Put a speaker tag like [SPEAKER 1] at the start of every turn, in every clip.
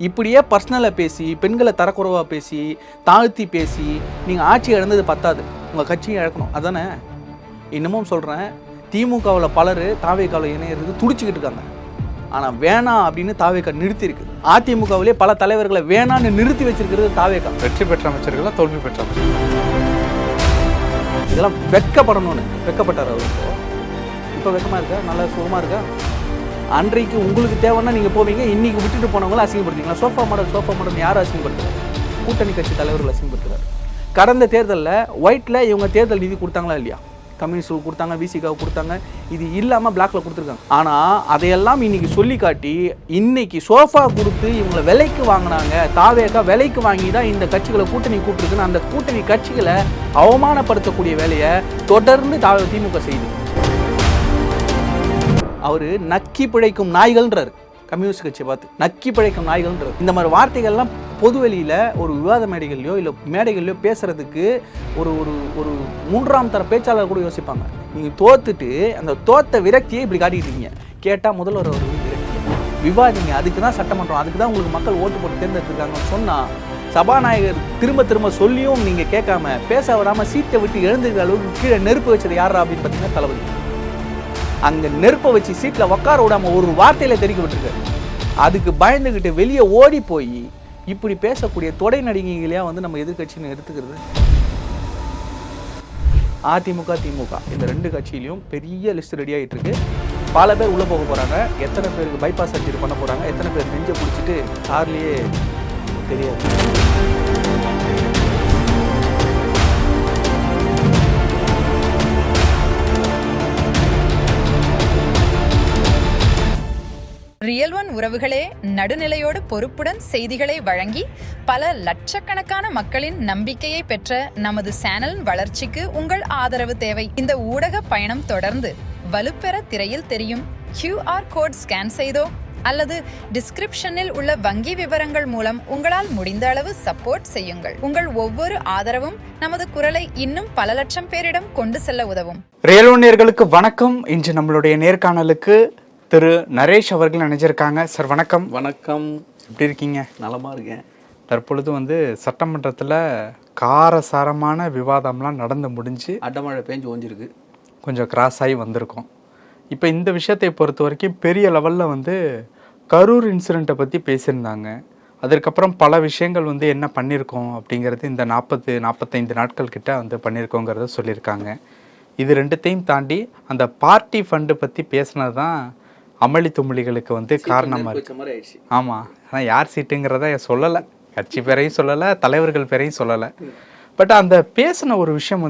[SPEAKER 1] இப்படியே பர்சனலாக பேசி பெண்களை தரக்குறைவாக பேசி தாழ்த்தி பேசி நீங்கள் ஆட்சி இழந்தது பத்தாது, உங்கள் கட்சியை இழக்கணும். அதானே இன்னமும் சொல்கிறேன். திமுகவில் பலர் தாவேக்காவில் இணையிறது துடிச்சிக்கிட்டு இருக்காங்க. ஆனால் வேணாம் அப்படின்னு தாவேக்கா நிறுத்தியிருக்கு. அதிமுகவிலே பல தலைவர்களை வேணான்னு நிறுத்தி வச்சிருக்கிறது தாவேக்கா.
[SPEAKER 2] வெற்றி பெற்ற அமைச்சர்களா தோல்வி பெற்ற அமைச்சர்கள்
[SPEAKER 1] இதெல்லாம் வெட்கப்படணும்னு வெட்கப்பட்டார் அவர். இப்போ வெட்கமாக இருக்கா? நல்லா சுகமாக இருக்கா? அன்றைக்கு உங்களுக்கு தேவைன்னா நீங்கள் போவீங்க, இன்றைக்கி விட்டுட்டு போனவங்களும் அசிங்கப்படுத்திங்களா? சோஃபா மாடல் யாரும் அசிங்கப்படுத்துறாரு? கூட்டணி கட்சி தலைவர்கள் அசிங்கப்படுத்துறாரு. கடந்த தேர்தலில் ஒயிட்டில் இவங்க தேர்தல் நிதி கொடுத்தாங்களா இல்லையா? கம்யூனிஸ்டுக்கு கொடுத்தாங்க, விசிகாவுக்கு கொடுத்தாங்க, இது இல்லாமல் பிளாக்ல கொடுத்துருக்காங்க. ஆனால் அதையெல்லாம் இன்னைக்கு சொல்லி காட்டி இன்னைக்கு சோஃபா கொடுத்து இவங்களை விலைக்கு வாங்கினாங்க. தாவேக்கா விலைக்கு வாங்கி தான் இந்த கட்சிகளை கூட்டணி கூப்பிட்டுருக்குன்னு அந்த கூட்டணி கட்சிகளை அவமானப்படுத்தக்கூடிய வேலையை தொடர்ந்து திமுக செய்யுது. அவர் நக்கி பிழைக்கும் நாய்கள்ன்றார். கம்யூனிஸ்ட் கட்சியை பார்த்து நக்கி பிழைக்கும் நாய்கள்ன்றார். இந்த மாதிரி வார்த்தைகள்லாம் பொது வெளியில் ஒரு விவாத மேடைகள்லையோ இல்லை மேடைகள்லையோ பேசுறதுக்கு ஒரு ஒரு ஒரு மூன்றாம் தர பேச்சாளர் கூட யோசிப்பாங்க. நீங்கள் தோத்துட்டு அந்த தோத்த விரக்தியை இப்படி காட்டிக்கிட்டீங்க. கேட்டால் முதல்வர் அவர் விரக்தி விவாதிங்க, அதுக்கு தான் சட்டமன்றம், அதுக்கு தான் உங்களுக்கு மக்கள் ஓட்டு போட்டு தேர்ந்தெடுத்துருக்காங்கன்னு சொன்னால் சபாநாயகர் திரும்ப சொல்லியும் நீங்கள் கேட்காம பேச விடாமல் சீட்டை விட்டு எழுந்துக்கிற அளவுக்கு கீழே நெருப்பு வச்சது யாரா அப்படின்னு பார்த்தீங்கன்னா தளபதி. அங்கே நெருப்பை வச்சு சீட்டில் உட்கார விடாமல் ஒரு வார்த்தையில் தெரிவிக்க விட்டுருக்காரு. அதுக்கு பயந்துக்கிட்டு வெளியே ஓடி போய் இப்படி பேசக்கூடிய தொடை நடிகைகளையா நம்ம எதிர்கட்சின்னு எடுத்துக்கிறது. அதிமுக திமுக இந்த ரெண்டு கட்சியிலையும் பெரிய லிஸ்ட் ரெடி ஆகிட்டு இருக்கு. பல பேர் உள்ளே போக போகிறாங்க. எத்தனை பேருக்கு பைபாஸ் சர்ஜரி பண்ண போகிறாங்க, எத்தனை பேர் நெஞ்சை பிடிச்சிட்டு கார்லேயே தெரியாது.
[SPEAKER 3] ரியல் ஒன் உறவுகளே, நடுநிலையோடு பொறுப்புடன் செய்திகளை வழங்கி பல லட்சக்கணக்கான மக்களின் நம்பிக்கையை பெற்ற நமது சேனலின் வளர்ச்சிக்கு உங்கள் ஆதரவு தேவை. இந்த ஊடக பயணம் தொடர்ந்து வலுப்பெற திரையில் தெரியும் QR கோட் ஸ்கேன் செய்தோ அல்லது டிஸ்கிரிப்ஷனில் உள்ள வங்கி விவரங்கள் மூலம் உங்களால் முடிந்த அளவு சப்போர்ட் செய்யுங்கள். உங்கள் ஒவ்வொரு ஆதரவும் நமது குரலை இன்னும் பல லட்சம் பேரிடம் கொண்டு செல்ல உதவும்.
[SPEAKER 2] ரியல் ஒன் நேயர்களுக்கு வணக்கம். இன்று நம்மளுடைய நேர்காணலுக்கு திரு நரேஷ் அவர்கள் நினைச்சிருக்காங்க. சார் வணக்கம்.
[SPEAKER 1] வணக்கம்.
[SPEAKER 2] எப்படி இருக்கீங்க?
[SPEAKER 1] நலமாக இருக்கேன்.
[SPEAKER 2] தற்பொழுது சட்டமன்றத்தில் காரசாரமான விவாதம்லாம் நடந்து முடிஞ்சு
[SPEAKER 1] அடமழை பேஞ்சு ஓஞ்சிருக்கு,
[SPEAKER 2] கொஞ்சம் கிராஸ் ஆகி வந்திருக்கோம். இப்போ இந்த விஷயத்தை பொறுத்த வரைக்கும் பெரிய லெவலில் கரூர் இன்சிடெண்ட்டை பற்றி பேசியிருந்தாங்க. அதற்கப்புறம் பல விஷயங்கள் என்ன பண்ணியிருக்கோம் அப்படிங்கிறது இந்த 40-45 நாட்கள் கிட்ட பண்ணியிருக்கோங்கிறத சொல்லியிருக்காங்க. இது ரெண்டுத்தையும் தாண்டி அந்த பார்ட்டி ஃபண்டு பற்றி பேசினது தான் அமளி தும்மளிகளுக்கு காரணமாக இருக்கு. ஆமாம், ஆனால் யார் சீட்டுங்கிறத சொல்லலை, கட்சி பேரையும் சொல்லலை, தலைவர்கள் பேரையும் சொல்லலை. பட் அந்த பேசின ஒரு விஷயம்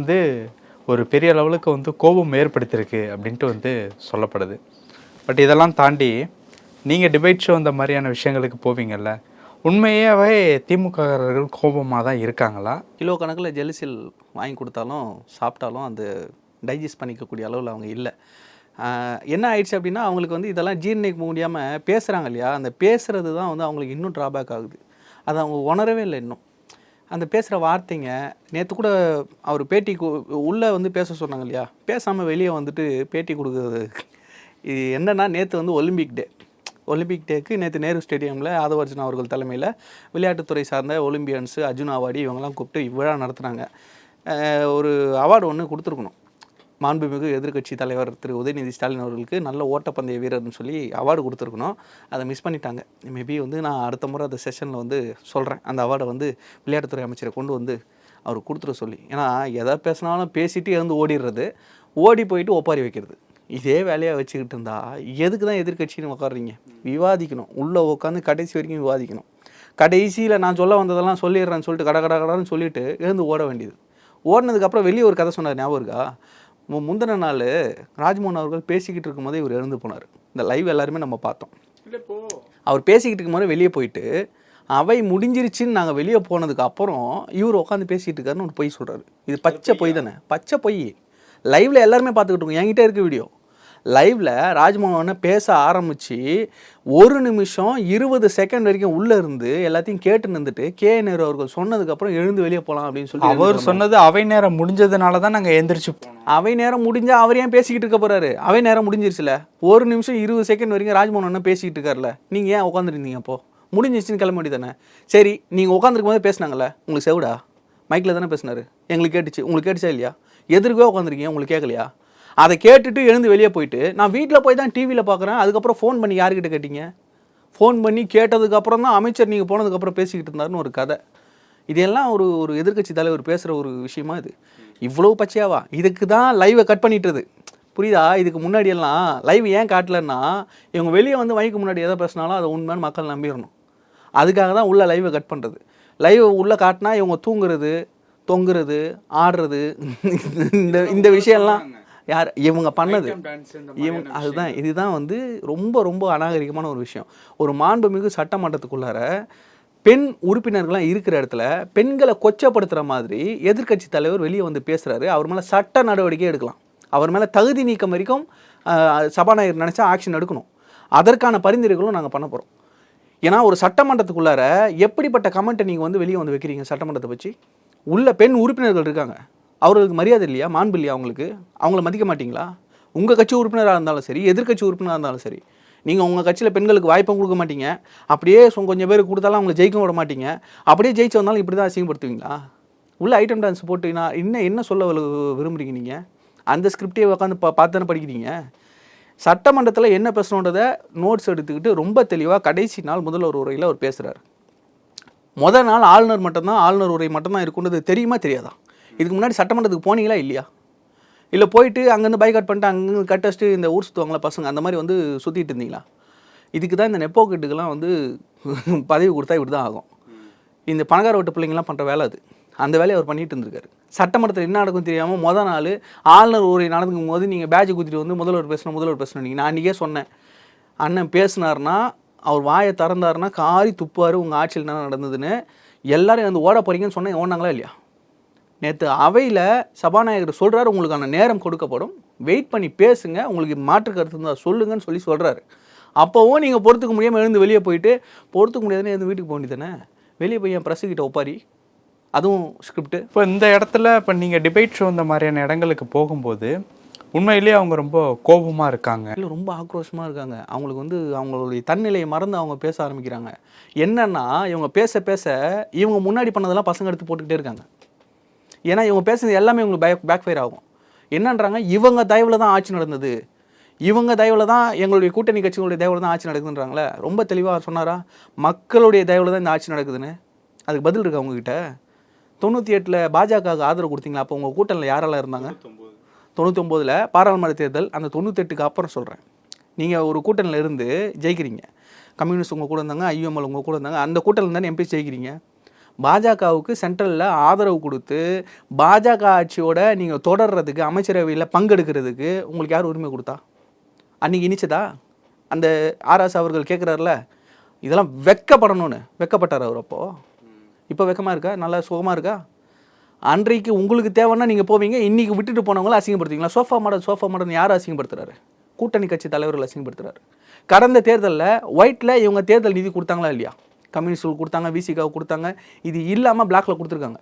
[SPEAKER 2] ஒரு பெரிய லெவலுக்கு கோபம் ஏற்படுத்தியிருக்கு அப்படின்ட்டு சொல்லப்படுது. பட் இதெல்லாம் தாண்டி நீங்கள் டிபேட் ஷோ இந்த மாதிரியான விஷயங்களுக்கு போவீங்கள்ல, உண்மையாகவே திமுகர்கள் கோபமாக தான் இருக்காங்களா?
[SPEAKER 1] கிலோ கணக்கில் ஜெலிசில் வாங்கி கொடுத்தாலும் சாப்பிட்டாலும் அந்த டைஜஸ்ட் பண்ணிக்கக்கூடிய அளவில் அவங்க இல்லை. என்ன ஆயிடுச்சு அப்படின்னா அவங்களுக்கு இதெல்லாம் ஜீர்ணிக்க முடியாமல் பேசுகிறாங்க இல்லையா, அந்த பேசுகிறது தான் அவங்களுக்கு இன்னும் ட்ராபேக் ஆகுது. அதை அவங்க உணரவே இல்லை இன்னும். அந்த பேசுகிற வார்த்தைங்க நேற்று கூட அவர் பேட்டி உள்ளே பேச சொன்னாங்க இல்லையா, பேசாமல் வெளியே பேட்டி கொடுக்குறது. இது என்னென்னா நேற்று ஒலிம்பிக் டேக்கு நேற்று நேரு ஸ்டேடியமில் ஆதவர்ஜன் அவர்கள் தலைமையில் விளையாட்டுத்துறை சார்ந்த ஒலிம்பியன்ஸு அர்ஜுன் அவார்டு இவங்கெல்லாம் கூப்பிட்டு விழா நடத்துனாங்க. ஒரு அவார்டு ஒன்று கொடுத்துருக்கணும். மாண்புமிகு எதிர்கட்சி தலைவர் திரு உதயநிதி ஸ்டாலின் அவர்களுக்கு நல்ல ஓட்டப்பந்தய வீரர்னு சொல்லி அவார்டு கொடுத்துருக்கணும். அதை மிஸ் பண்ணிட்டாங்க. மேபி நான் அடுத்த முறை அந்த செஷனில் சொல்கிறேன், அந்த அவார்டை விளையாட்டுத்துறை அமைச்சரை கொண்டு அவர் கொடுத்துட சொல்லி. ஏன்னா எதை பேசினாலும் பேசிட்டு ஓடிடுறது, ஓடி போயிட்டு ஒப்பாரி வைக்கிறது, இதே வேலையாக வச்சுக்கிட்டு இருந்தா எதுக்கு தான் எதிர்கட்சின்னு உட்காடுறீங்க? விவாதிக்கணும், உள்ளே உட்காந்து கடைசி வரைக்கும் விவாதிக்கணும். கடைசியில் நான் சொல்ல வந்ததெல்லாம் சொல்லிடுறேன்னு சொல்லிட்டு கடான்னு சொல்லிட்டு எழுந்து ஓட வேண்டியது. ஓடினதுக்கப்புறம் வெளியே ஒரு கதை சொன்னார், ஞாபகம் இருக்கா? முந்தின நாள் ராஜ்மோகன் அவர்கள் பேசிக்கிட்டு இருக்கும்போதே இவர் எழுந்து போனார். இந்த லைவ் எல்லாருமே நம்ம பார்த்தோம். அவர் பேசிக்கிட்டு இருக்கும்போது வெளியே போயிட்டு அவை முடிஞ்சிருச்சுன்னு நாங்கள் வெளியே போனதுக்கு அப்புறம் இவர் உட்காந்து பேசிகிட்டு இருக்காருன்னு ஒன்று பொய் சொல்கிறாரு. இது பச்சை பொய் தானே, பச்சை பொய். லைவில் எல்லாருமே பார்த்துக்கிட்டு இருக்கோம், என்கிட்ட இருக்க வீடியோ. லைவில் ராஜ்மோகனை பேச ஆரம்பித்து 1 நிமிஷம் 20 செகண்ட் வரைக்கும் உள்ளே இருந்து எல்லாத்தையும் கேட்டு நின்றுட்டு நேரு அவர்கள் சொன்னதுக்கப்புறம் எழுந்து வெளியே போகலாம் அப்படின்னு சொல்லி
[SPEAKER 2] அவர் சொன்னது அவை நேரம் முடிஞ்சதுனால தான் நாங்கள் எழுந்திரிச்சு போனோம்.
[SPEAKER 1] அவை நேரம் முடிஞ்சால் அவர் ஏன் பேசிக்கிட்டு இருக்க போகிறாரு? அவை நேரம் முடிஞ்சிருச்சுல, 1 நிமிஷம் 20 செகண்ட் வரைக்கும் ராஜ்மோகன் பேசிக்கிட்டு இருக்காருல, நீங்கள் ஏன் உட்காந்துருந்தீங்க? அப்போது முடிஞ்சிச்சுன்னு கிளம்ப வேண்டியதானே. சரி, நீங்கள் உட்காந்துருக்கும் போது பேசினாங்கல்ல, உங்களுக்கு செவிடா? மைக்கில் தானே பேசினாரு, எங்களுக்கு கேட்டுச்சு. உங்களுக்கு கேட்டுச்சா இல்லையா? எதிர்க்கவே உட்காந்துருக்கீங்க, உங்களுக்கு கேட்கலையா? அதை கேட்டுட்டு எழுந்து வெளியே போயிட்டு நான் வீட்டில் போய் தான் டிவியில் பார்க்குறேன். அதுக்கப்புறம் ஃபோன் பண்ணி யாருக்கிட்ட கேட்டீங்க? ஃபோன் பண்ணி கேட்டதுக்கப்புறம் தான் அமைச்சர் நீங்கள் போனதுக்கப்புறம் பேசிக்கிட்டு இருந்தாருன்னு ஒரு கதை. இதெல்லாம் ஒரு ஒரு எதிர்க்கட்சி தலைவர் பேசுகிற ஒரு விஷயமா இது? இவ்வளோ பச்சையாவா? இதுக்கு தான் லைவை கட் பண்ணிட்டுருது, புரியுதா? இதுக்கு முன்னாடியெல்லாம் லைவ் ஏன் காட்டலன்னா, இவங்க வெளியே வந்து மைக்கு முன்னாடி எதை பேசினாலும் அதை உண்மையான மக்கள் நம்பிடணும். அதுக்காக தான் உள்ள லைவை கட் பண்ணுறது. லைவை உள்ளே காட்டினா இவங்க தூங்குறது, தொங்குறது, ஆடுறது, இந்த விஷயம்லாம் யார் இவங்க பண்ணது? இவங்க அதுதான். இதுதான் வந்து ரொம்ப ரொம்ப அநாகரிகமான ஒரு விஷயம். ஒரு மாண்புமிகு சட்டமன்றத்துக்குள்ளார பெண் உறுப்பினர்கள்லாம் இருக்கிற இடத்துல பெண்களை கொச்சப்படுத்துகிற மாதிரி எதிர்க்கட்சி தலைவர் வெளியே வந்து பேசுகிறாரு. அவர் மேலே சட்ட நடவடிக்கை எடுக்கலாம். அவர் மேலே தகுதி நீக்கம் வரைக்கும் சபாநாயகர் நினச்சா ஆக்ஷன் எடுக்கணும். அதற்கான பரிந்துரைகளும் நாங்கள் பண்ண போகிறோம். ஏன்னா ஒரு சட்டமன்றத்துக்குள்ளார எப்படிப்பட்ட கமெண்ட்டை நீங்கள் வந்து வெளியே வந்து வைக்கிறீங்க? சட்டமன்றத்தை வச்சு உள்ள பெண் உறுப்பினர்கள் இருக்காங்க, அவர்களுக்கு மரியாதை இல்லையா? மாண்பு இல்லையா அவங்களுக்கு? அவங்கள மதிக்க மாட்டிங்களா? உங்கள் கட்சி உறுப்பினராக இருந்தாலும் சரி, எதிர்க்கட்சி உறுப்பினராக இருந்தாலும் சரி, நீங்கள் உங்கள் கட்சியில் பெண்களுக்கு வாய்ப்பும் கொடுக்க மாட்டீங்க. அப்படியே கொஞ்சம் பேர் கொடுத்தாலும் அவங்களை ஜெயிக்க விட மாட்டீங்க. அப்படியே ஜெயிச்சு வந்தாலும் இப்படி தான் அசிங்கப்படுத்துவீங்களா? உள்ள ஐட்டம் டான்ஸ் போட்டு நான் என்ன சொல்ல விரும்புகிறீங்க? நீங்கள் அந்த ஸ்கிரிப்டே உட்காந்து பார்த்து தானே படிக்கிறீங்க. சட்டமன்றத்தில் என்ன பேசணுன்றதை நோட்ஸ் எடுத்துக்கிட்டு ரொம்ப தெளிவாக கடைசி நாள் முதல்வர் உரையில் அவர் பேசுகிறார். முதல் நாள் ஆளுநர் மட்டும்தான், ஆளுநர் உரை மட்டும்தான் இருக்குன்றது தெரியுமா தெரியாதா? இதுக்கு முன்னாடி சட்டமன்றத்துக்கு போனீங்களா இல்லையா? இல்லை போயிட்டு அங்கேருந்து பைக் பண்ணிட்டு அங்கேருந்து கட்டச்சிட்டு இந்த ஊர் சுற்றுவாங்களா பசங்க, அந்த மாதிரி வந்து சுற்றிட்டு இருந்தீங்களா? இதுக்கு தான் இந்த நெப்போக்கிட்டுக்கெல்லாம் வந்து பதவி கொடுத்தா இப்படி தான் ஆகும். இந்த பணக்கார வீட்டு பிள்ளைங்களாம் பண்ணுற வேலை அது. அந்த வேலையை அவர் பண்ணிட்டு இருந்திருக்காரு. சட்டமன்றத்தில் என்ன நடக்கும் தெரியாமல் மொதல் நாள் ஆளுநர் உரை நடந்துக்கும் போது நீங்கள் பேட்ஜ் குத்திட்டு வந்து முதல்வர் பேசணும் நீங்கள். நான் அன்றைக்கே சொன்னேன், அண்ணன் பேசினார்னா அவர் வாயை திறந்தாருன்னா காரி துப்பார், உங்கள் ஆட்சியில் என்ன நடந்ததுன்னு. எல்லாரும் வந்து ஓட போகிறீங்கன்னு சொன்னேன், ஓடினாங்களா இல்லையா? நேற்று அவையில் சபாநாயகர் சொல்கிறாரு, உங்களுக்கான நேரம் கொடுக்கப்படும், வெயிட் பண்ணி பேசுங்க, உங்களுக்கு மாற்று கருத்து இருந்தால் சொல்லுங்கன்னு சொல்கிறாரு. அப்போவும் நீங்கள் பொறுத்துக்க முடியாமல் எழுந்து வெளியே போயிட்டு, பொறுத்துக்க முடியாதுன்னு எழுந்து வீட்டுக்கு போக வேண்டியதானே. வெளியே போய் என் ப்ரெஸ்ஸுக்கிட்ட ஒப்பாரி, அதுவும் ஸ்கிரிப்ட்.
[SPEAKER 2] இப்போ இந்த இடத்துல இப்போ நீங்கள் டிபேட் ஷோ இந்த மாதிரியான இடங்களுக்கு போகும்போது உண்மையிலேயே அவங்க ரொம்ப கோபமாக இருக்காங்க,
[SPEAKER 1] இல்லை ரொம்ப ஆக்ரோஷமாக இருக்காங்க. அவங்களுக்கு வந்து அவங்களுடைய தன்னிலையை மறந்து அவங்க பேச ஆரம்பிக்கிறாங்க. என்னன்னா இவங்க பேச பேச இவங்க முன்னாடி பண்ணதெல்லாம் பசங்க எடுத்து போட்டுக்கிட்டே இருக்காங்க. ஏன்னா இவங்க பேசுறது எல்லாமே இவங்களுக்கு பேக் ஃபயர் ஆகும். என்னன்றாங்க, இவங்க தயவில் தான் ஆட்சி நடந்தது, இவங்க தயவில் தான் எங்களுடைய கூட்டணி கட்சிகளுடைய தயவில் தான் ஆட்சி நடக்குதுன்றாங்களே. ரொம்ப தெளிவாக சொன்னாரா? மக்களுடைய தயவில் தான் இந்த ஆட்சி நடக்குதுன்னு. அதுக்கு பதில் இருக்கு அவங்ககிட்ட. 98 பாஜகவுக்கு ஆதரவு கொடுத்தீங்களா? அப்போ உங்கள் கூட்டணியில் யாரெல்லாம் இருந்தாங்க? 99 பாராளுமன்ற தேர்தல், அந்த 98க்கு அப்புறம் சொல்கிறேன். நீங்கள் ஒரு கூட்டணியில் இருந்து ஜெயிக்கிறீங்க, கம்யூனிஸ்ட் உங்கள் கூட இருந்தாங்க, ஐஎம்எல் உங்கள் கூட இருந்தாங்க, அந்த கூட்டணியில் தானே எம்பி ஜெயிக்கிறீங்க. பாஜகவுக்கு சென்ட்ரலில் ஆதரவு கொடுத்து பாஜக ஆட்சியோட நீங்கள் தொடர்றதுக்கு, அமைச்சரவையில் பங்கெடுக்கிறதுக்கு உங்களுக்கு யார் உரிமை கொடுத்தா? அன்றைக்கி இனிச்சதா? அந்த ஆர்எஸ் அவர்கள் கேட்குறாருல, இதெல்லாம் வெக்கப்படணும்னு வெக்கப்பட்டார் அவர். அப்போது இப்போ வெக்கமாக இருக்கா? நல்லா சுகமாக இருக்கா? அன்றைக்கு உங்களுக்கு தேவைன்னா நீங்கள் போவீங்க, இன்றைக்கி விட்டுட்டு போனவங்கள அசிங்கப்படுத்துவீங்களா? சோஃபா மாடல் யார் அசிங்கப்படுத்துறாரு? கூட்டணி கட்சி தலைவர்கள் அசிங்கப்படுத்துறாரு. கடந்த தேர்தலில் ஒயிட்டில் இவங்க தேர்தல் நிதி கொடுத்தாங்களா இல்லையா? கம்யூனிஸ்டுக்கு கொடுத்தாங்க, விசிகாவுக்கு கொடுத்தாங்க, இது இல்லாமல் பிளாக்ல கொடுத்துருக்காங்க.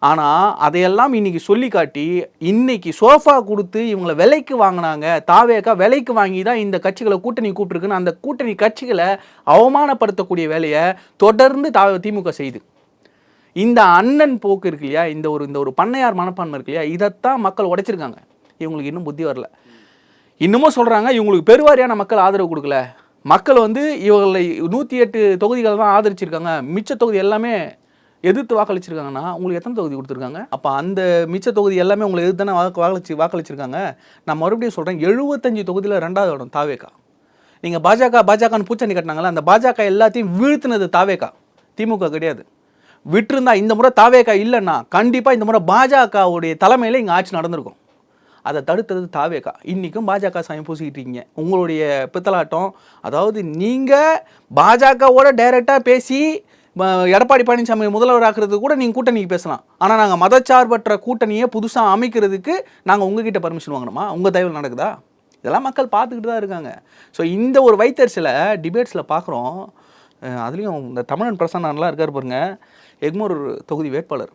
[SPEAKER 1] ஆனால் அதையெல்லாம் இன்றைக்கி சொல்லி காட்டி இன்றைக்கி சோஃபா கொடுத்து இவங்களை விலைக்கு வாங்கினாங்க. தாவேக்கா விலைக்கு வாங்கி தான் இந்த கட்சிகளை கூட்டணி கூப்பிட்டுருக்குன்னு அந்த கூட்டணி கட்சிகளை அவமானப்படுத்தக்கூடிய வேலையை தொடர்ந்து திமுக செய்யுது. இந்த அண்ணன் போக்கு இருக்கு இல்லையா, இந்த ஒரு பண்ணையார் மனப்பான்மை இருக்கு இல்லையா, இதைத்தான் மக்கள் உடைச்சிருக்காங்க. இவங்களுக்கு இன்னும் புத்தி வரல. இன்னமும் சொல்கிறாங்க இவங்களுக்கு பெருவாரியான மக்கள் ஆதரவு கொடுக்கல. மக்கள் வந்து இவங்களை 108 தொகுதிகள் தான் ஆதரிச்சிருக்காங்க, மிச்ச தொகுதி எல்லாமே எதிர்த்து வாக்களிச்சிருக்காங்கன்னா உங்களுக்கு எத்தனை தொகுதி கொடுத்துருக்காங்க? அப்போ அந்த மிச்ச தொகுதி எல்லாமே உங்களை எதிர்த்து தானே வாக்களிச்சிருக்காங்க. நான் மறுபடியும் சொல்கிறேன், 75 தொகுதியில் 2வது இடம் தாவேக்கா. நீங்கள் பாஜகன்னு பூச்சண்டி கட்டினாங்களா, அந்த பாஜக எல்லாத்தையும் வீழ்த்தினது தாவேக்கா, திமுக கிடையாது. விட்டுருந்தா இந்த முறை தாவேக்கா இல்லைன்னா கண்டிப்பாக இந்த முறை பாஜகவுடைய தலைமையில் இங்கே ஆட்சி நடந்திருக்கும். அதை தடுத்தது தாவேக்கா. இன்றைக்கும் பாஜக சாயம் பூசிக்கிட்டு இருக்கீங்க. உங்களுடைய பித்தலாட்டம், அதாவது நீங்கள் பாஜகவோட டைரெக்டாக பேசி எடப்பாடி பழனிசாமி முதல்வர் ஆக்குறதுக்கு கூட நீங்கள் கூட்டணிக்கு பேசலாம். ஆனால் நாங்கள் மதச்சார்பற்ற கூட்டணியை புதுசாக அமைக்கிறதுக்கு நாங்கள் உங்ககிட்ட பர்மிஷன் வாங்கணுமா? உங்கள் தயவில் நடக்குதா? இதெல்லாம் மக்கள் பார்த்துக்கிட்டு தான் இருக்காங்க. ஸோ இந்த ஒரு வைத்தறிச்சலை டிபேட்ஸில் பார்க்குறோம். அதுலேயும் இந்த தமிழன் பிரசன்னான்லாம் இருக்கார் பாருங்க, எக்மோர் தொகுதி வேட்பாளர்.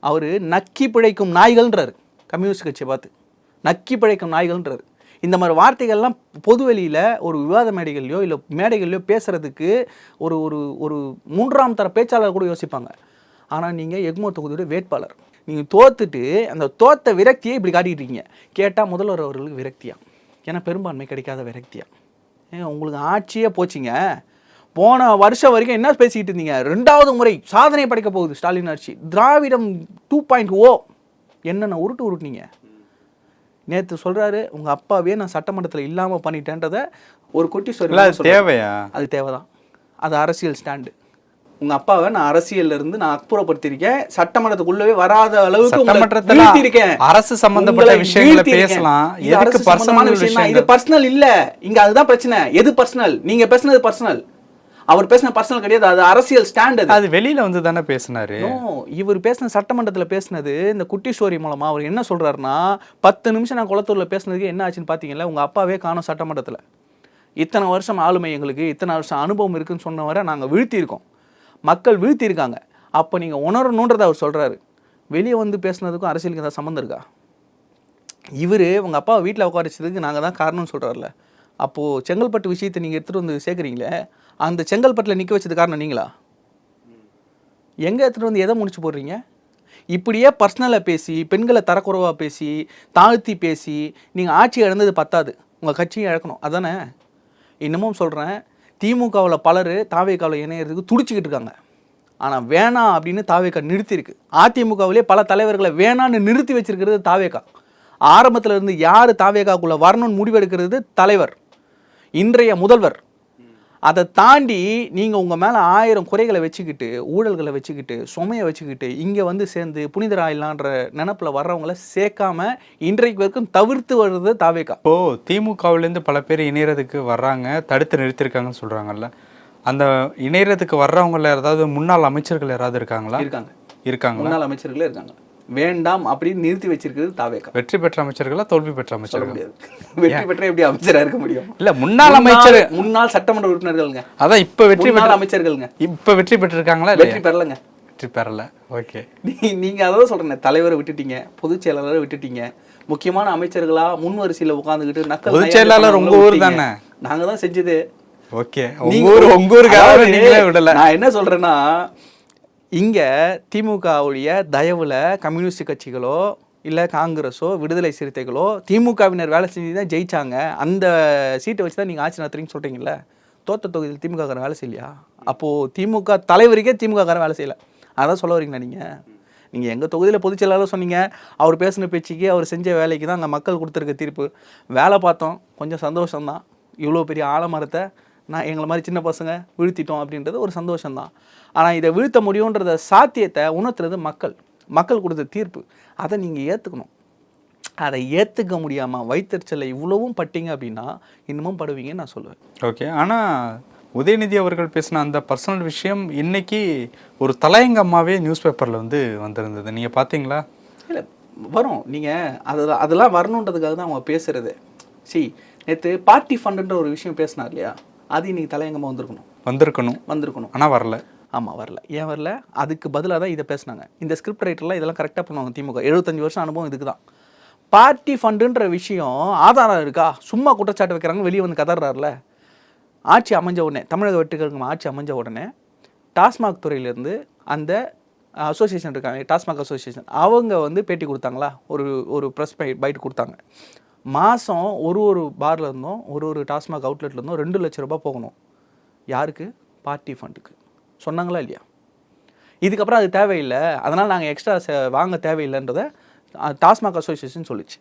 [SPEAKER 1] அவர் நக்கி பிழைக்கும் நாய்கள்ன்றார். கம்யூனிஸ்ட் கட்சியை பார்த்து நக்கி பிழைக்கும் நாய்கள்ன்றார். இந்த மாதிரி வார்த்தைகள்லாம் பொதுவெளியில் ஒரு விவாத மேடைகள்லையோ இல்லை மேடைகள்லையோ பேசுகிறதுக்கு ஒரு ஒரு ஒரு 3ஆம் தர பேச்சாளர் கூட யோசிப்பாங்க. ஆனால் நீங்கள் எக்மோர் தொகுதியோட வேட்பாளர், நீங்கள் தோத்துட்டு அந்த தோத்த விரக்தியை இப்படி காட்டிகிட்டு இருக்கீங்க. கேட்டால் முதல்வர் அவர்களுக்கு விரக்தியா, ஏன்னா பெரும்பான்மை கிடைக்காத விரக்தியா. உங்களுக்கு ஆட்சியே போச்சுங்க. போன வருஷம் வரைக்கும் என்ன பேசிக்கிட்டு இருந்தீங்க? 2வது முறை சாதனை படைக்க போகுது ஸ்டாலின் ஆட்சி, திராவிடம் 2.0 என்னென்ன உருட்டுனீங்க. நேற்று சொல்கிறாரு உங்கள் அப்பாவே நான் சட்டமன்றத்தில் இல்லாமல் பண்ணிட்டேன்றதை ஒரு குட்டி சொல்ல.
[SPEAKER 2] தேவையா? அது
[SPEAKER 1] தேவைதான். அது அரசியல் ஸ்டாண்டு. உங்கள் அப்பாவை நான் அரசியல்ல இருந்து நான் அப்புறப்படுத்திருக்கேன், சட்டமன்றத்துக்குள்ளவே வராத அளவுக்கு இருக்கேன்.
[SPEAKER 2] அரசு சம்பந்தப்பட்ட விஷயங்களை பேசலாம்.
[SPEAKER 1] இது பர்சனல் இல்ல, இங்க அதுதான் பிரச்சனை. எது பர்சனல்? நீங்க பேசுனது பர்சனல், அவர் பேசின பர்சனல் கிடையாது, அது அரசியல் ஸ்டாண்ட்.
[SPEAKER 2] அது வெளியில வந்து தானே பேசினாரு.
[SPEAKER 1] இவர் பேசின சட்டமன்றத்தில் பேசினது இந்த குட்டி ஸ்டோரி மூலமா அவர் என்ன சொல்றாருன்னா, 10 நிமிஷம் நான் குளத்தூர்ல பேசினதுக்கு என்ன ஆச்சுன்னு பாத்தீங்களா, உங்க அப்பாவே காணும் சட்டமன்றத்தில். இத்தனை வருஷம் ஆளுமை எங்களுக்கு, இத்தனை வருஷம் அனுபவம் இருக்குன்னு சொன்னவரை நாங்கள் வீழ்த்தியிருக்கோம், மக்கள் வீழ்த்தியிருக்காங்க. அப்போ நீங்கள் உணரணுன்றதை அவர் சொல்கிறாரு. வெளியே வந்து பேசுனதுக்கும் அரசியலுக்கு ஏதாவது சம்மந்தம் இருக்கா? இவர் உங்கள் அப்பாவை வீட்டில் உட்காரிச்சதுக்கு நாங்கள் தான் காரணம்னு சொல்கிறார்ல. அப்போது செங்கல்பட்டு விஷயத்தை நீங்கள் எடுத்துகிட்டு வந்து சேர்க்குறீங்களே, அந்த செங்கல்பட்டில் நிற்க வச்சது காரணம் நீங்களா? எங்கே எடுத்துகிட்டு வந்து எதை முடிச்சு போடுறீங்க? இப்படியே பர்சனலாக பேசி, பெண்களை தரக்குறைவாக பேசி, தாழ்த்தி பேசி நீங்கள் ஆட்சி இழந்தது பத்தாது, உங்கள் கட்சியை இழக்கணும். அதானே? இன்னமும் சொல்கிறேன், திமுகவில் பலர் தாவேக்காவில் இணையறதுக்கு துடிச்சிக்கிட்டு இருக்காங்க. ஆனால் வேணாம் அப்படின்னு தாவேக்கா நிறுத்தியிருக்கு. அதிமுகவிலே பல தலைவர்களை வேணான்னு நிறுத்தி வச்சிருக்கிறது தாவேக்கா. ஆரம்பத்தில் இருந்து யார் தாவேக்காக்குள்ளே வரணும்னு முடிவெடுக்கிறது தலைவர், இன்றைய முதல்வர். அதை தாண்டி நீங்கள் உங்கள் மேலே 1000 குறைகளை வச்சுக்கிட்டு, ஊழல்களை வச்சுக்கிட்டு, சுமையை வச்சுக்கிட்டு இங்கே வந்து சேர்ந்து புனிதராயிலான்ற நினப்பில் வர்றவங்கள சேர்க்காம இன்றைக்கு வரைக்கும் தவிர்த்து வருது தாவேக்கா.
[SPEAKER 2] இப்போது திமுகவிலேருந்து பல பேர் இணையறதுக்கு வர்றாங்க, தடுத்து நிறுத்திருக்காங்கன்னு சொல்கிறாங்கல்ல. அந்த இணையறதுக்கு வர்றவங்கள ஏதாவது முன்னாள் அமைச்சர்கள் யாராவது இருக்காங்களா? இருக்காங்க.
[SPEAKER 1] முன்னாள் அமைச்சர்களே இருக்காங்க. வேண்டாம் அப்படின்னு நிறுத்தி வச்சிருக்கிறது தாவேக்கா.
[SPEAKER 2] வெற்றி பெற்ற அமைச்சர்களா தோல்வி பெற்ற அமைச்சர்கள்?
[SPEAKER 1] முடியாது. வெற்றி பெற்ற எப்படி அமைச்சரா இருக்க முடியும்?
[SPEAKER 2] இல்ல, முன்னாள் அமைச்சர்,
[SPEAKER 1] முன்னாள் சட்டமன்ற உறுப்பினர்களுங்க.
[SPEAKER 2] அதான் இப்ப வெற்றி பெற்ற
[SPEAKER 1] அமைச்சர்களுங்க.
[SPEAKER 2] இப்ப வெற்றி பெற்றிருக்காங்களா?
[SPEAKER 1] வெற்றி பெறலங்க.
[SPEAKER 2] வெற்றி பெறல. ஓகே,
[SPEAKER 1] நீங்க அதான் சொல்றேன், தலைவரை விட்டுட்டீங்க, பொதுச் செயலாளரை விட்டுட்டீங்க, முக்கியமான அமைச்சர்களா முன் வரிசையில உட்கார்ந்துகிட்டு நக்கல்.
[SPEAKER 2] பொதுச் செயலாளர் உங்க ஊர் தானே?
[SPEAKER 1] நாங்க தான் செஞ்சது.
[SPEAKER 2] ஓகே, உங்க ஊருக்காக நீங்களே விடல.
[SPEAKER 1] நான் என்ன சொல்றேன்னா, இங்கே திமுகவுடைய தயவில் கம்யூனிஸ்ட் கட்சிகளோ இல்லை காங்கிரஸோ விடுதலை சிறுத்தைகளோ திமுகவினர் வேலை செஞ்சு தான் ஜெயிச்சாங்க. அந்த சீட்டை வச்சு தான் நீங்கள் ஆட்சி நடத்துறீங்கன்னு சொல்கிறீங்கள. தோத்த தொகுதியில் திமுககாரன் வேலை செய்யலையா? அப்போது திமுக தலைவருக்கே திமுககாரன் வேலை செய்யலை, அதான் சொல்ல வரீங்களா நீங்கள்? நீங்கள் எங்கள் தொகுதியில் பொதுச் செயலாளர் சொன்னீங்க, அவர் பேசின பேச்சுக்கு அவர் செஞ்ச வேலைக்கு தான் அங்கே மக்கள் கொடுத்துருக்க தீர்ப்பு. வேலை பார்த்தோம், கொஞ்சம் சந்தோஷம்தான். இவ்வளோ பெரிய ஆலமரத்தை நான் எங்களை மாதிரி சின்ன பசங்க வீழ்த்திட்டோம் அப்படின்றது ஒரு சந்தோஷம்தான். ஆனால் இதை வீழ்த்த முடியுன்றத சாத்தியத்தை உணர்த்துறது மக்கள் கொடுத்த தீர்ப்பு. அதை நீங்கள் ஏற்றுக்கணும். அதை ஏற்றுக்க முடியாமல் வைத்தறிச்சலை இவ்வளவும் பட்டிங்க அப்படின்னா இன்னமும் படுவீங்கன்னு நான் சொல்லுவேன்.
[SPEAKER 2] ஓகே, ஆனால் உதயநிதி அவர்கள் பேசின அந்த பர்சனல் விஷயம் இன்னைக்கு ஒரு தலையங்கமாகவே நியூஸ் பேப்பரில் வந்து வந்திருந்தது. நீங்கள் பார்த்தீங்களா?
[SPEAKER 1] இல்லை, வரும். நீங்கள் அதெல்லாம் வரணுன்றதுக்காக தான் அவங்க பேசுகிறது. நேற்று பார்ட்டி ஃபண்டுன்ற ஒரு விஷயம் பேசினார் இல்லையா, அது இன்னைக்கு தலையங்கமாக வந்திருக்கணும். ஆனால் வரல. ஆமாம், வரல. ஏன் வரல? அதுக்கு பதிலாக தான் இதை பேசினாங்க. இந்த ஸ்கிரிப்ட் ரைட்டர்லாம் இதெல்லாம் கரெக்டாக பண்ணுவாங்க. திமுக 75 வருஷம் அனுபவம் இதுக்கு தான். பார்ட்டி ஃபண்டுன்ற விஷயம் ஆதாரம் இருக்கா? சும்மா குற்றச்சாட்டு வைக்கிறாங்க, வெளியே வந்து கதறாருல. ஆட்சி அமைஞ்ச உடனே, தமிழக வெற்றிக்கழகம் ஆட்சி அமைஞ்ச உடனே டாஸ்மாக் துறையிலேருந்து அந்த அசோசியேஷன் இருக்காங்க, டாஸ்மாக் அசோசியேஷன், அவங்க வந்து பேட்டி கொடுத்தாங்களா, ஒரு ப்ரெஸ் பைட் கொடுத்தாங்க. மாதம் ஒரு பார்ல இருந்தோம், ஒரு டாஸ்மாக் அவுட்லெட்ல இருந்தோம் 2 லட்சம் ரூபாய் போகணும். யாருக்கு? பார்ட்டி ஃபண்டுக்கு. சொன்னாங்களா இல்லையா? இதுக்கப்புறம் அது தேவையில்லை, அதனால் நாங்கள் எக்ஸ்ட்ரா வாங்க தேவையில்லைன்றதை டாஸ்மாக் அசோசியேஷன் சொல்லிச்சு.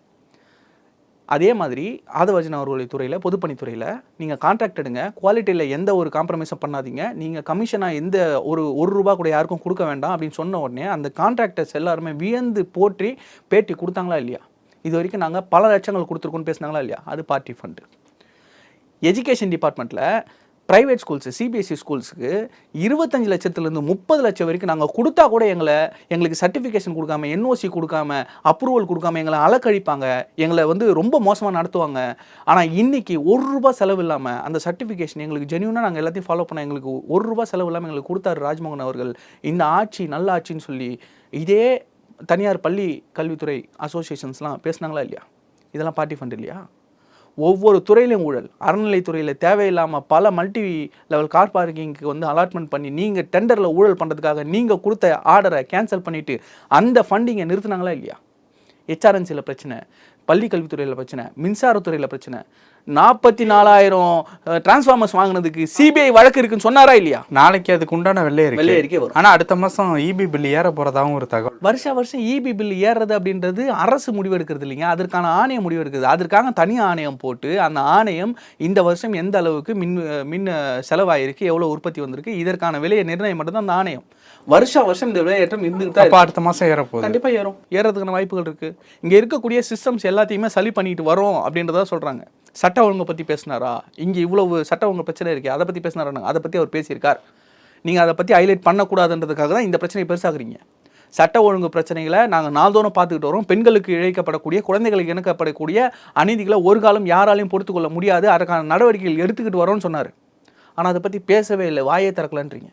[SPEAKER 1] அதே மாதிரி ஆதவர்ஜன அவர்களுடைய துறையில், பொதுப்பணித்துறையில் நீங்கள் கான்ட்ராக்ட் எடுங்க, குவாலிட்டியில் எந்த ஒரு காம்ப்ரமைஸும் பண்ணாதீங்க, நீங்கள் கமிஷனாக எந்த ஒரு ரூபா கூட யாருக்கும் கொடுக்க வேண்டாம் அப்படின்னு சொன்ன உடனே அந்த கான்ட்ராக்டர்ஸ் எல்லாருமே வியந்து போற்றி பேட்டி கொடுத்தாங்களா இல்லையா? இது வரைக்கும் நாங்கள் பல லட்சங்கள் கொடுத்துருக்கோன்னு பேசினாங்களா இல்லையா? அது பார்ட்டி ஃபண்டு. எஜுகேஷன் டிபார்ட்மெண்ட்டில் ப்ரைவேட் ஸ்கூல்ஸு, சிபிஎஸ்சி ஸ்கூல்ஸுக்கு 25 லட்சத்துலேருந்து 30 லட்சம் வரைக்கும் நாங்கள் கொடுத்தா கூட எங்களுக்கு சர்டிஃபிகேஷன் கொடுக்காம, என்ஓசி கொடுக்காம, அப்ரூவல் கொடுக்காம எங்களை அலக்கழிப்பாங்க, எங்களை வந்து ரொம்ப மோசமாக நடத்துவாங்க. ஆனால் இன்றைக்கி ₹1 செலவு இல்லாமல் அந்த சர்டிஃபிகேஷன் எங்களுக்கு ஜென்யூனாக நாங்கள் எல்லாத்தையும் ஃபாலோ பண்ண எங்களுக்கு ₹1 செலவு இல்லாமல் எங்களுக்கு கொடுத்தாரு ராஜ்மோகன் அவர்கள். இந்த ஆட்சி நல்ல ஆட்சின்னு சொல்லி இதே தனியார் பள்ளி கல்வித்துறை அசோசியேஷன்ஸ்லாம் பேசினாங்களா இல்லையா? இதெல்லாம் பார்ட்டி ஃபண்ட் இல்லையா? ஒவ்வொரு துறையிலும் ஊழல். அறநிலைத்துறையில் தேவையில்லாமல் பல மல்டி லெவல் கார் பார்க்கிங்க்கு வந்து அலாட்மெண்ட் பண்ணி நீங்கள் டெண்டரில் ஊழல் பண்ணுறதுக்காக நீங்கள் கொடுத்த ஆர்டரை கேன்சல் பண்ணிவிட்டு அந்த ஃபண்டிங்கை நிறுத்தினாங்களா இல்லையா? ஹெச்ஆர்என்சியில் பிரச்சனை, பள்ளி கல்வித்துறையில் பிரச்சனை, மின்சாரத்துறையில் பிரச்சனை, 44,000 டிரான்ஸ்ஃபார்மர்ஸ் வாங்கினதுக்கு சிபிஐ வழக்கு இருக்குன்னு சொன்னாரா இல்லையா?
[SPEAKER 2] நாளைக்கு அதுக்கு உண்டான வெள்ளை
[SPEAKER 1] அறிக்கை வரும்.
[SPEAKER 2] ஆனால் அடுத்த மாதம் இபி பில் ஏற போகிறதாகவும் ஒரு தகவல்.
[SPEAKER 1] வருஷம் இபி பில் ஏறுறது அப்படின்றது அரசு முடிவு எடுக்கிறது இல்லைங்க, அதற்கான ஆணையம் முடிவு எடுக்குது. அதற்காக தனி ஆணையம் போட்டு அந்த ஆணையம் இந்த வருஷம் எந்த அளவுக்கு மின் செலவாயிருக்கு, எவ்வளோ உற்பத்தி வந்திருக்கு, இதற்கான விலையை நிர்ணயம் மட்டும் தான் அந்த ஆணையம். வருஷம் இந்த விலையேற்றம் இருந்துகிட்டு தான்.
[SPEAKER 2] அடுத்த மாதம் ஏறப்போகுது.
[SPEAKER 1] கண்டிப்பாக ஏறதுக்கான வாய்ப்புகள் இருக்குது. இங்கே இருக்கக்கூடிய சிஸ்டம்ஸ் எல்லாத்தையுமே சரி பண்ணிட்டு வரோம் அப்படின்றத சொல்கிறாங்க. சட்ட ஒழுங்கை பற்றி பேசினாரா? இங்கே இவ்வளவு சட்ட ஒழுங்கு பிரச்சனை இருக்கு, அதை பற்றி பேசினாரா? அதை பற்றி அவர் பேசியிருக்கார். நீங்கள் அதை பற்றி ஹைலைட் பண்ணக்கூடாதுன்றதுக்காக தான் இந்த பிரச்சனையை பெருசாகிறீங்க. சட்ட ஒழுங்கு பிரச்சனைகளை நாங்கள் நாள்தோறும் பார்த்துக்கிட்டு வரோம். பெண்களுக்கு இழைக்கப்படக்கூடிய, குழந்தைகளுக்கு இணைக்கப்படக்கூடிய அநீதிகளை ஒரு காலம் யாராலையும் பொறுத்துக்கொள்ள முடியாது, அதற்கான நடவடிக்கைகள் எடுத்துக்கிட்டு வரோம்னு சொன்னார். ஆனால் அதை பற்றி பேசவே இல்லை, வாயே திறக்கலன்றீங்க.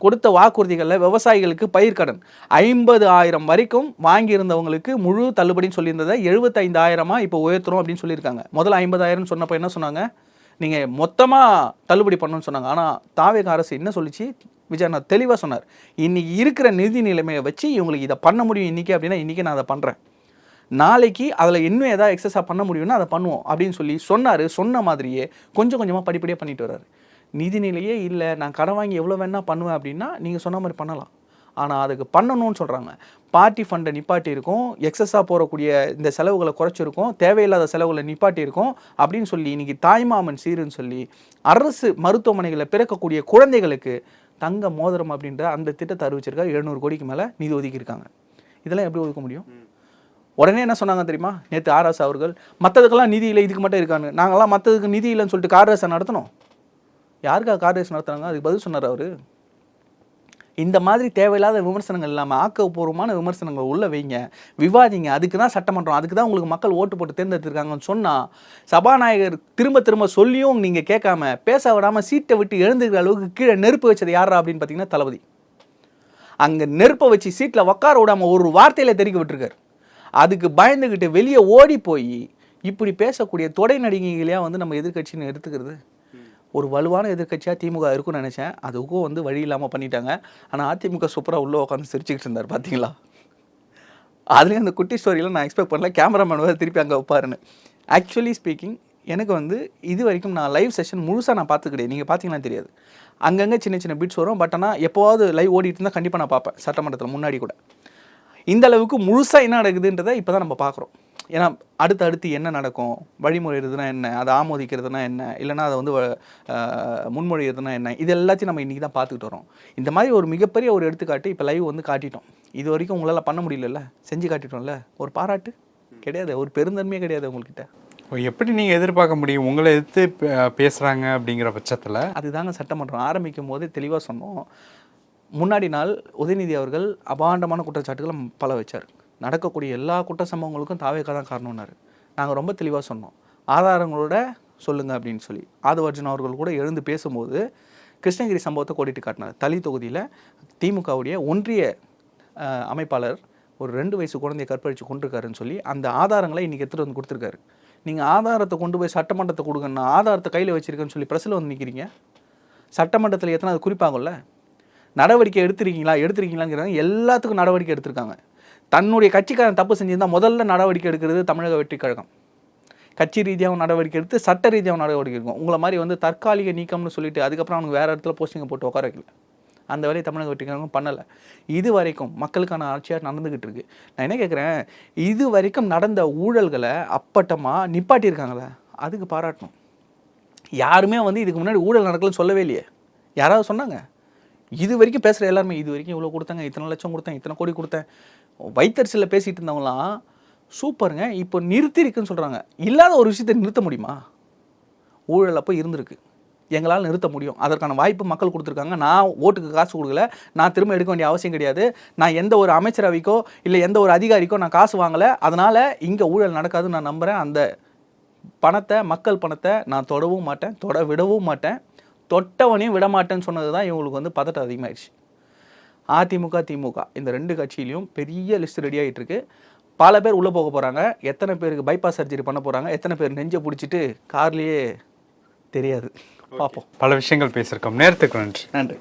[SPEAKER 1] கொடுத்த வாக்குறுதிகளில் விவசாயிகளுக்கு பயிர்க்கடன் 50,000 வரைக்கும் வாங்கியிருந்தவங்களுக்கு முழு தள்ளுபடின்னு சொல்லியிருந்ததை 75,000 இப்போ உயர்த்துறோம் அப்படின்னு சொல்லியிருக்காங்க. முதல்ல 50,000 சொன்னப்போ என்ன சொன்னாங்க? நீங்கள் மொத்தமாக தள்ளுபடி பண்ணணும்னு சொன்னாங்க. ஆனால் தாவேக அரசு என்ன சொல்லிச்சு? விஜயநாத் தெளிவாக சொன்னார், இன்றைக்கி இருக்கிற நிதி நிலைமையை வச்சு இவங்களுக்கு இதை பண்ண முடியும் இன்றைக்கி அப்படின்னா இன்றைக்கி நான் அதை பண்ணுறேன், நாளைக்கு அதில் இன்னும் எதாவது எக்ஸஸாக பண்ண முடியும்னா அதை பண்ணுவோம் அப்படின்னு சொல்லி சொன்னார். சொன்ன மாதிரியே கொஞ்சம் கொஞ்சமாக படிப்படியாக பண்ணிட்டு வர்றாரு. நிதிநிலையே இல்லை, நான் கடன் வாங்கி எவ்வளோ வேணால் பண்ணுவேன் அப்படின்னா நீங்கள் சொன்ன மாதிரி பண்ணலாம். ஆனால் அதுக்கு பண்ணணும்னு சொல்கிறாங்க. பார்ட்டி ஃபண்டை நிப்பாட்டி இருக்கும், எக்ஸஸாக போகக்கூடிய இந்த செலவுகளை குறைச்சிருக்கும், தேவையில்லாத செலவுகளை நிப்பாட்டி இருக்கும் அப்படின்னு சொல்லி இன்றைக்கி தாய்மாமன் சீருன்னு சொல்லி அரசு மருத்துவமனைகளில் பிறக்கக்கூடிய குழந்தைகளுக்கு தங்க மோதிரம் அப்படின்ற அந்த திட்டத்தை அறிவிச்சிருக்காரு. 700 கோடிக்கு மேலே நிதி ஒதுக்கியிருக்காங்க. இதெல்லாம் எப்படி ஒதுக்க முடியும்? உடனே என்ன சொன்னாங்க தெரியுமா? நேற்று ஆர்எஸ் அவர்கள் மற்றதுக்கெல்லாம் நிதி இல்லை, இதுக்கு மட்டும் இருக்காங்க, நாங்கள்லாம் மற்றதுக்கு நிதி இல்லைன்னு சொல்லிட்டு கார் ரேஸை நடத்தணும். யாருக்காக கார் ரேஸ் நடத்துனாங்க? அதுக்கு பதில் சொன்னார் அவர். இந்த மாதிரி தேவையில்லாத விமர்சனங்கள் இல்லாமல் ஆக்கப்பூர்வமான விமர்சனங்கள் உள்ள வைங்க, விவாதிங்க. அதுக்கு தான் சட்டமன்றம், அதுக்கு தான் உங்களுக்கு மக்கள் ஓட்டு போட்டு தேர்ந்தெடுத்திருக்காங்கன்னு சொன்னால் சபாநாயகர் திரும்ப சொல்லியும் நீங்கள் கேட்காம பேச விடாமல் சீட்டை விட்டு எழுந்துக்கிற அளவுக்கு கீழே நெருப்பு வச்சது யாரா அப்படின்னு பார்த்தீங்கன்னா தளபதி. அங்கே நெருப்பை வச்சு சீட்டில் உட்கார விடாமல் ஒரு வார்த்தையில் தெரிவிக்க விட்டுருக்காரு. அதுக்கு பயந்துக்கிட்டு வெளியே ஓடி போய் இப்படி பேசக்கூடிய தொடை நடிகைகளையாக வந்து நம்ம எதிர்கட்சின்னு எடுத்துக்கிறது. ஒரு வலுவான எதிர்கட்சியாக திமுக இருக்குன்னு நினச்சேன், அதுக்கும் வழி இல்லாமல் பண்ணிட்டாங்க. ஆனால் அதிமுக சூப்பராக உள்ளே உட்காந்து சிரிச்சுக்கிட்டு இருந்தார் பார்த்தீங்களா? அதுலேயும் அந்த குட்டி ஸ்டோரியில் நான் எக்ஸ்பெக்ட் பண்ணல, கேமராமேன் திருப்பி அங்கே வைப்பாருன்னு. ஆக்சுவலி ஸ்பீக்கிங் எனக்கு இது வரைக்கும் நான் லைவ் செஷன் முழுசாக நான் பார்த்து கிடையாது. நீங்கள் பார்த்தீங்கன்னா தெரியாது, அங்கங்கே சின்ன சின்ன பிட்ஸ் வரும். பட் ஆனால் எப்போவாவது லைவ் ஓடிட்டு இருந்தால் கண்டிப்பாக நான் பார்ப்பேன், சட்டமன்றத்தில் முன்னாடி கூட. இந்த அளவுக்கு முழுசாக என்ன நடக்குதுன்றதை இப்போ தான் நம்ம பார்க்குறோம். ஏன்னா அடுத்து என்ன நடக்கும், வழிமுறைகிறதுனா என்ன, அதை ஆமோதிக்கிறதுனா என்ன, இல்லைனா அதை முன்மொழிகிறதுனா என்ன, இது எல்லாத்தையும் நம்ம இன்றைக்கி தான் பார்த்துக்கிட்டு வரோம். இந்த மாதிரி ஒரு மிகப்பெரிய ஒரு எடுத்துக்காட்டு இப்போ லைவ் காட்டிட்டோம். இது வரைக்கும் உங்களால் பண்ண முடியலல்ல, செஞ்சு காட்டிட்டோம்ல. ஒரு பாராட்டு கிடையாது, ஒரு பெருந்தன்மையே கிடையாது உங்கள்கிட்ட.
[SPEAKER 2] எப்படி நீங்கள் எதிர்பார்க்க முடியும் உங்களை எதிர்த்து பேசுகிறாங்க அப்படிங்கிற பட்சத்தில்?
[SPEAKER 1] அதுதாங்க சட்டமன்றம் ஆரம்பிக்கும் போதே தெளிவாக சொன்னோம். முன்னாடி நாள் உதயநிதி அவர்கள் அபாண்டமான குற்றச்சாட்டுகளை பல வச்சார். நடக்கக்கூடிய எல்லா குற்ற சம்பவங்களுக்கும் தாவேகா தான் காரணம்னாரு. நாங்கள் ரொம்ப தெளிவாக சொன்னோம், ஆதாரங்களோட சொல்லுங்கள் அப்படின்னு சொல்லி. ஆதவர்ஜுன் அவர்கள் கூட எழுந்து பேசும்போது கிருஷ்ணகிரி சம்பவத்தை கோடிட்டு காட்டினார். தளி தொகுதியில் திமுகவுடைய ஒன்றிய அமைப்பாளர் ஒரு 2 வயசு குழந்தையை கற்பழித்து கொண்டிருக்காருன்னு சொல்லி அந்த ஆதாரங்களை இன்றைக்கி எடுத்துகிட்டு வந்து கொடுத்துருக்காரு. நீங்கள் ஆதாரத்தை கொண்டு போய் சட்டமன்றத்தை கொடுங்கன்னா ஆதாரத்தை கையில் வச்சுருக்கேன்னு சொல்லி பிரஸில் வந்து நிற்கிறீங்க. சட்டமன்றத்தில் எத்தனை அது குறிப்பாகும்ல, நடவடிக்கை எடுத்திருக்கீங்களாங்கிறாங்க. எல்லாத்துக்கும் நடவடிக்கை எடுத்திருக்காங்க. தன்னுடைய கட்சிக்காரன் தப்பு செஞ்சிருந்தால் முதல்ல நடவடிக்கை எடுக்கிறது தமிழக வெற்றி கழகம். கட்சி ரீதியாகவும் நடவடிக்கை எடுத்து சட்ட ரீதியாகவும் நடவடிக்கை எடுக்கும். உங்களை மாதிரி தற்காலிக நீக்கம்னு சொல்லிட்டு அதுக்கப்புறம் அவனுக்கு வேறு இடத்துல போஸ்டிங்கை போட்டு உட்கார வைக்கல. அந்த வேலையை தமிழக வெற்றி கழகம் பண்ணலை. இது வரைக்கும் மக்களுக்கான ஆட்சியாக நடந்துக்கிட்டு இருக்கு. நான் என்ன கேட்குறேன், இது வரைக்கும் நடந்த ஊழல்களை அப்பட்டமாக நிப்பாட்டியிருக்காங்களே, அதுக்கு பாராட்டணும். யாருமே இதுக்கு முன்னாடி ஊழல் நடக்கலன்னு சொல்லவே இல்லையே. யாராவது சொன்னாங்க? இது வரைக்கும் பேசுகிற எல்லாருமே இது வரைக்கும் இவ்வளோ கொடுத்தாங்க, இத்தனை லட்சம் கொடுத்தேன், இத்தனை கோடி கொடுத்தேன், வைத்தறிச்சலில் பேசிகிட்டு இருந்தவங்களாம் சூப்பருங்க இப்போ நிறுத்திருக்குன்னு சொல்கிறாங்க. இல்லாத ஒரு விஷயத்தை நிறுத்த முடியுமா? ஊழல் அப்போ இருந்திருக்கு, எங்களால் நிறுத்த முடியும். அதற்கான வாய்ப்பு மக்கள் கொடுத்துருக்காங்க. நான் ஓட்டுக்கு காசு கொடுக்கல, நான் திரும்ப எடுக்க வேண்டிய அவசியம் கிடையாது. நான் எந்த ஒரு அமைச்சரவைக்கோ இல்லை எந்த ஒரு அதிகாரிக்கோ நான் காசு வாங்கலை. அதனால் இங்கே ஊழல் நடக்காதுன்னு நான் நம்புகிறேன். அந்த பணத்தை, மக்கள் பணத்தை நான் தொடவும் மாட்டேன், தொட விடவும் மாட்டேன், தொட்டவனையும் விடமாட்டேன்னு சொன்னது தான் இவங்களுக்கு பதட்டம் அதிகமாகிடுச்சு. அதிமுக திமுக இந்த 2 கட்சியிலையும் பெரிய லிஸ்ட் ரெடி ஆகிட்டு இருக்கு. பல பேர் உள்ளே போக போகிறாங்க, எத்தனை பேருக்கு பைபாஸ் சர்ஜரி பண்ண போகிறாங்க, எத்தனை பேர் நெஞ்சை பிடிச்சிட்டு கார்லேயே தெரியாது. பார்ப்போம்.
[SPEAKER 2] பல விஷயங்கள் பேசியிருக்கோம். நேரத்துக்கு நன்றி.
[SPEAKER 1] நன்றி.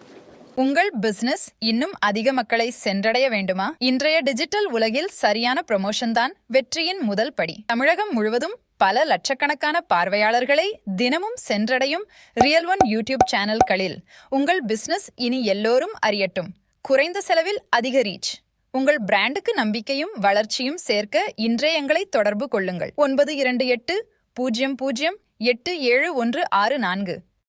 [SPEAKER 3] உங்கள் பிசினஸ் இன்னும் அதிக மக்களை சென்றடைய வேண்டுமா? இன்றைய டிஜிட்டல் உலகில் சரியான ப்ரமோஷன் தான் வெற்றியின் முதல் படி. தமிழகம் முழுவதும் பல லட்சக்கணக்கான பார்வையாளர்களை தினமும் சென்றடையும் ரியல் ஒன் யூடியூப் சேனல்களில் உங்கள் பிசினஸ் இனி எல்லோரும் அறியட்டும். குறைந்த செலவில் அதிக ரீச். உங்கள் பிராண்டுக்கு நம்பிக்கையும் வளர்ச்சியும் சேர்க்க இன்றே எங்களை தொடர்பு கொள்ளுங்கள். 9280087164.